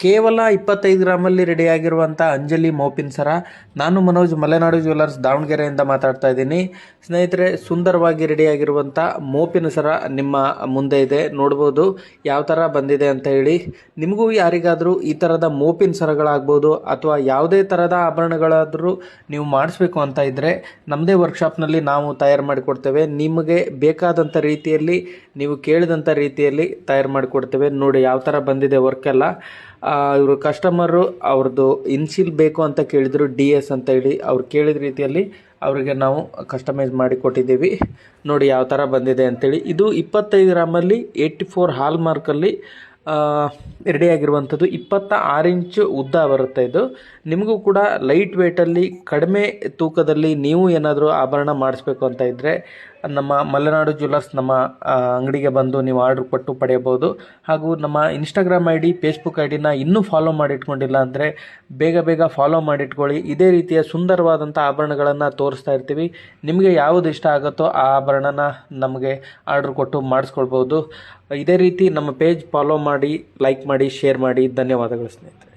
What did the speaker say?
ಕೇವಲ 25 ಗ್ರಾಮಲ್ಲಿ ರೆಡಿಯಾಗಿರುವಂಥ ಅಂಜಲಿ ಮೋಪಿನ್ ಸರ. ನಾನು ಮನೋಜ್, ಮಲೆನಾಡು ಜ್ಯುವೆಲ್ಲರ್ಸ್ ದಾವಣಗೆರೆಯಿಂದ ಮಾತಾಡ್ತಾ ಇದ್ದೀನಿ. ಸ್ನೇಹಿತರೆ, ಸುಂದರವಾಗಿ ರೆಡಿಯಾಗಿರುವಂಥ ಮೋಪಿನ ಸರ ನಿಮ್ಮ ಮುಂದೆ ಇದೆ. ನೋಡ್ಬೋದು ಯಾವ ಥರ ಬಂದಿದೆ ಅಂತ ಹೇಳಿ. ನಿಮಗೂ ಯಾರಿಗಾದರೂ ಈ ಥರದ ಮೋಪಿನ ಸರಗಳಾಗ್ಬೋದು ಅಥವಾ ಯಾವುದೇ ಥರದ ಆಭರಣಗಳಾದರೂ ನೀವು ಮಾಡಿಸ್ಬೇಕು ಅಂತ ಇದ್ದರೆ ನಮ್ಮದೇ ವರ್ಕ್ಶಾಪ್ನಲ್ಲಿ ನಾವು ತಯಾರು ಮಾಡಿಕೊಡ್ತೇವೆ. ನಿಮಗೆ ಬೇಕಾದಂಥ ರೀತಿಯಲ್ಲಿ, ನೀವು ಕೇಳಿದಂಥ ರೀತಿಯಲ್ಲಿ ತಯಾರು ಮಾಡಿಕೊಡ್ತೇವೆ. ನೋಡಿ ಯಾವ ಥರ ಬಂದಿದೆ ವರ್ಕೆಲ್ಲ. ಇವರು ಕಸ್ಟಮರು ಅವ್ರದ್ದು ಇನ್ಶಿಲ್ ಬೇಕು ಅಂತ ಕೇಳಿದರು, DS ಅಂತ ಹೇಳಿ. ಅವ್ರು ಕೇಳಿದ ರೀತಿಯಲ್ಲಿ ಅವರಿಗೆ ನಾವು ಕಸ್ಟಮೈಸ್ ಮಾಡಿ ಕೊಟ್ಟಿದ್ದೀವಿ. ನೋಡಿ ಯಾವ ಥರ ಬಂದಿದೆ ಅಂತೇಳಿ. ಇದು 25 ಗ್ರಾಮಲ್ಲಿ 84 ಹಾಲ್ ಮಾರ್ಕಲ್ಲಿ ರೆಡಿಯಾಗಿರುವಂಥದ್ದು. 26 ಇಂಚು ಉದ್ದ ಬರುತ್ತೆ ಇದು. ನಿಮಗೂ ಕೂಡ ಲೈಟ್ ವೇಟಲ್ಲಿ, ಕಡಿಮೆ ತೂಕದಲ್ಲಿ ನೀವು ಏನಾದರೂ ಆಭರಣ ಮಾಡಿಸ್ಬೇಕು ಅಂತ ಇದ್ದರೆ ನಮ್ಮ ಮಲೆನಾಡು ಜ್ಯುವೆಲ್ಲರ್ಸ್ ನಮ್ಮ ಅಂಗಡಿಗೆ ಬಂದು ನೀವು ಆರ್ಡ್ರ್ ಕೊಟ್ಟು ಪಡೆಯಬಹುದು. ಹಾಗೂ ನಮ್ಮ ಇನ್ಸ್ಟಾಗ್ರಾಮ್ ID, ಫೇಸ್ಬುಕ್ IDನ ಇನ್ನೂ ಫಾಲೋ ಮಾಡಿಟ್ಕೊಂಡಿಲ್ಲ ಅಂದರೆ ಬೇಗ ಫಾಲೋ ಮಾಡಿಟ್ಕೊಳ್ಳಿ. ಇದೇ ರೀತಿಯ ಸುಂದರವಾದಂಥ ಆಭರಣಗಳನ್ನು ತೋರಿಸ್ತಾ ಇರ್ತೀವಿ. ನಿಮಗೆ ಯಾವುದು ಇಷ್ಟ ಆಗುತ್ತೋ ಆ ಆಭರಣನ ನಮಗೆ ಆರ್ಡ್ರ್ ಕೊಟ್ಟು ಮಾಡಿಸ್ಕೊಳ್ಬೋದು. ಇದೇ ರೀತಿ ನಮ್ಮ ಪೇಜ್ ಫಾಲೋ ಮಾಡಿ, ಲೈಕ್ ಮಾಡಿ, ಶೇರ್ ಮಾಡಿ. ಧನ್ಯವಾದಗಳು ಸ್ನೇಹಿತರೆ.